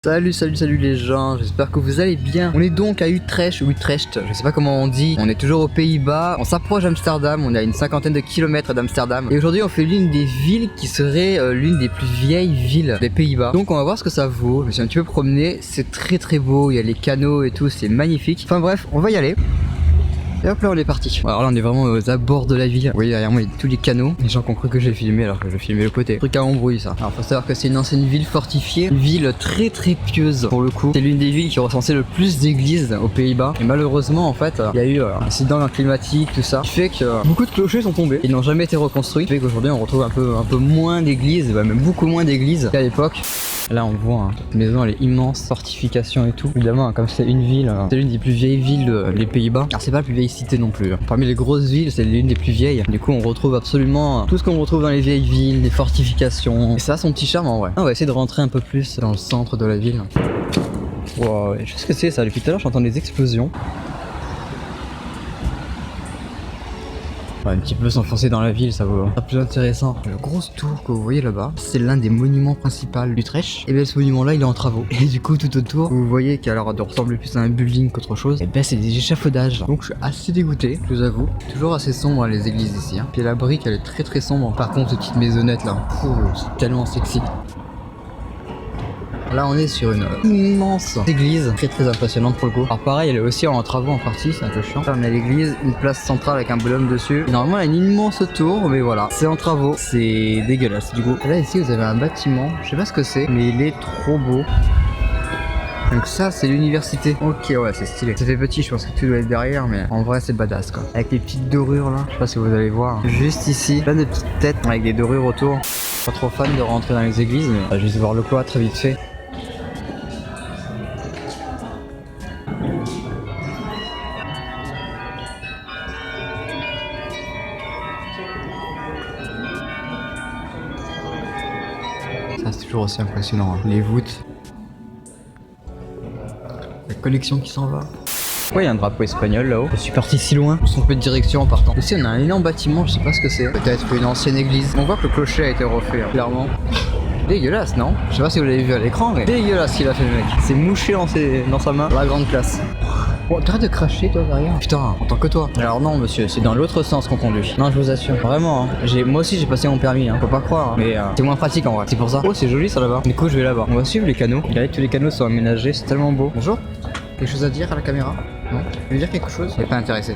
Salut les gens, j'espère que vous allez bien. On est donc à Utrecht, ou Utrecht, je sais pas comment on dit. On est toujours aux Pays-Bas, on s'approche d'Amsterdam, on est à une cinquantaine de kilomètres d'Amsterdam. Et aujourd'hui on fait l'une des villes qui serait l'une des plus vieilles villes des Pays-Bas. Donc on va voir ce que ça vaut, je me suis un petit peu promené, c'est très beau, il y a les canaux et tout, c'est magnifique. Enfin bref, on va y aller. Et hop là on est parti. Alors là on est vraiment aux abords de la ville. Vous voyez derrière moi il y a tous les canaux. Les gens qui ont cru que j'ai filmé alors que je filmais le côté. Truc à embrouille ça. Alors faut savoir que c'est une ancienne ville fortifiée. Une ville très pieuse pour le coup. C'est l'une des villes qui recensait le plus d'églises aux Pays-Bas. Et malheureusement en fait il y a eu un incident climatique tout ça. Qui fait que beaucoup de clochers sont tombés. Ils n'ont jamais été reconstruits. Ce qui fait qu'aujourd'hui on retrouve un peu moins d'églises. Même beaucoup moins d'églises qu'à l'époque. Là on voit cette maison elle est immense, fortification et tout. Évidemment comme c'est une ville, c'est l'une des plus vieilles villes des Pays-Bas. Alors c'est pas la plus vieille cité non plus. Parmi les grosses villes c'est l'une des plus vieilles. Du coup on retrouve absolument tout ce qu'on retrouve dans les vieilles villes, les fortifications. Et ça a son petit charme en vrai. On va essayer de rentrer un peu plus dans le centre de la ville. Wow, je sais ce que c'est ça, depuis tout à l'heure j'entends des explosions. On va un petit peu s'enfoncer dans la ville, ça vaut plus intéressant. Le gros tour que vous voyez là-bas, c'est l'un des monuments principaux d'Utrecht. Et bien ce monument là il est en travaux. Et du coup tout autour, vous voyez qu'il a l'air de ressembler plus à un building qu'autre chose. Et ben c'est des échafaudages. Donc je suis assez dégoûté, je vous avoue. Toujours assez sombre les églises ici. Puis la brique elle est très sombre. Par contre cette petite maisonnette là, c'est tellement sexy. Là on est sur une immense église, très impressionnante pour le coup. Alors pareil elle est aussi en travaux en partie, c'est un peu chiant. Là on a l'église, une place centrale avec un bonhomme dessus. Et normalement elle a une immense tour, mais voilà, c'est en travaux, c'est dégueulasse du coup. Là ici vous avez un bâtiment, je sais pas ce que c'est, mais il est trop beau. Donc ça c'est l'université. Ok ouais c'est stylé. Ça fait petit, je pense que tout doit être derrière, mais en vrai c'est badass quoi. Avec les petites dorures là, je sais pas si vous allez voir. Juste ici, plein de petites têtes avec des dorures autour. Pas trop fan de rentrer dans les églises, mais on va juste voir le cloître vite fait. Ça c'est toujours aussi impressionnant, hein. Les voûtes. La collection qui s'en va. Pourquoi il y a un drapeau espagnol là-haut? Je suis parti si loin, on se trompe de direction en partant. Ici on a un énorme bâtiment, je sais pas ce que c'est. Peut-être une ancienne église. On voit que le clocher a été refait, hein, clairement. Dégueulasse non? Je sais pas si vous l'avez vu à l'écran, mais dégueulasse qu'il a fait le mec. C'est mouché dans sa main, la grande classe. Bon, t'arrêtes de cracher toi derrière. Putain, en tant que toi. Alors non monsieur, c'est dans l'autre sens qu'on conduit. Non je vous assure, vraiment hein. Moi aussi j'ai passé mon permis, hein. Faut pas croire, hein. Mais c'est moins pratique en vrai. C'est pour ça. Oh c'est joli ça là-bas. Du coup je vais là-bas. On va suivre les canaux. Regardez tous les canaux sont aménagés, c'est tellement beau. Bonjour. Quelque chose à dire à la caméra? Non? Tu veux dire quelque chose? Il est pas intéressé.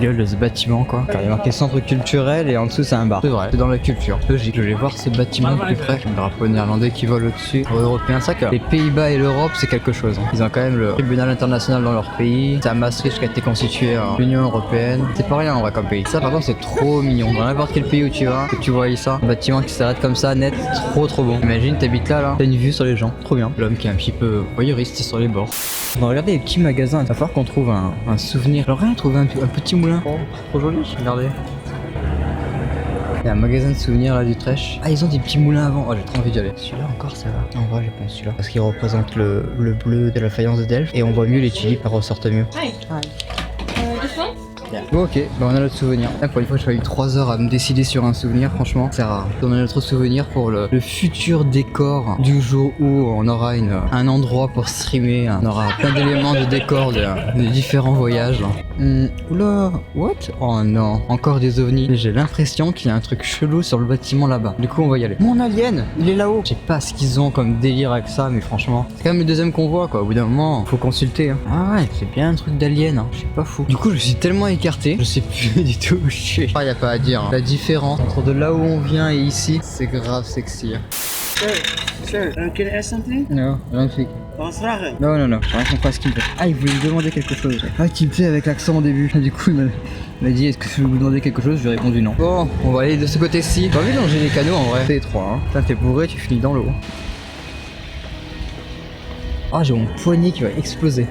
De ce bâtiment quoi. Car il y a marqué centre culturel et en dessous c'est un bar. C'est vrai, c'est dans la culture. Logique. Je vais voir ce bâtiment de plus près. Le drapeau néerlandais qui vole au-dessus. Européen, ça que les Pays-Bas et l'Europe c'est quelque chose. Ils ont quand même le tribunal international dans leur pays. C'est à Maastricht qui a été constitué en Union Européenne. C'est pas rien en vrai comme pays. Ça par contre c'est trop mignon. Dans n'importe quel pays où tu vas, que tu vois ça, un bâtiment qui s'arrête comme ça, net, trop bon. Imagine t'habites là, t'as une vue sur les gens. Trop bien. L'homme qui est un petit peu voyeuriste sur les bords. On va regarder les petits magasins. Il va falloir qu'on trouve un souvenir. Alors rien trouver un petit moulin. Oh, trop joli, regardez. Il y a un magasin de souvenirs là d'Utrecht. Ah ils ont des petits moulins avant. Oh j'ai trop envie d'y aller. Celui-là encore ça va. En vrai je pense celui-là. Parce qu'il représente le bleu de la faïence de Delft. Et on voit mieux les tulipes, elles ressortent mieux. Bon ok, bah on a notre souvenir. Là, pour une fois, je suis 3 heures à me décider sur un souvenir, franchement, c'est rare. On a notre souvenir pour le futur décor du jour où on aura un endroit pour streamer. On aura plein d'éléments de décor de différents voyages. Oula, what? Oh non, encore des ovnis. J'ai l'impression qu'il y a un truc chelou sur le bâtiment là-bas. Du coup, on va y aller. Mon alien, il est là-haut. Je sais pas ce qu'ils ont comme délire avec ça, mais franchement, c'est quand même le deuxième qu'on voit quoi. Au bout d'un moment, faut consulter. Hein. Ah ouais, c'est bien un truc d'alien, hein. Je suis pas fou. Du coup, je suis tellement écarté, je sais plus du tout où je suis. Ah, y a pas à dire. Hein. La différence entre de là où on vient et ici, c'est grave sexy. Hein. Sir, can I ask something? Non, magnifique. Wat vragen? Non, j'ai rien compris à ce qu'il me fait. Ah, il voulait me demander quelque chose. Ah, qu'il me fait avec l'accent au début. Du coup, il m'a dit est-ce que je vais vous demander quelque chose? Je lui ai répondu non. Bon, on va aller de ce côté-ci. T'as envie de longer les canaux en vrai? C'est étroit, hein. Putain, t'es bourré, tu finis dans l'eau. Ah, j'ai mon poignet qui va exploser.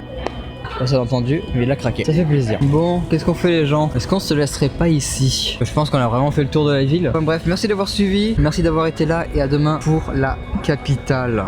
Pas ça entendu, mais il a craqué. Ça fait plaisir. Bon, qu'est-ce qu'on fait les gens? Est-ce qu'on se laisserait pas ici? Je pense qu'on a vraiment fait le tour de la ville. Enfin bref, merci d'avoir suivi, merci d'avoir été là et à demain pour la capitale.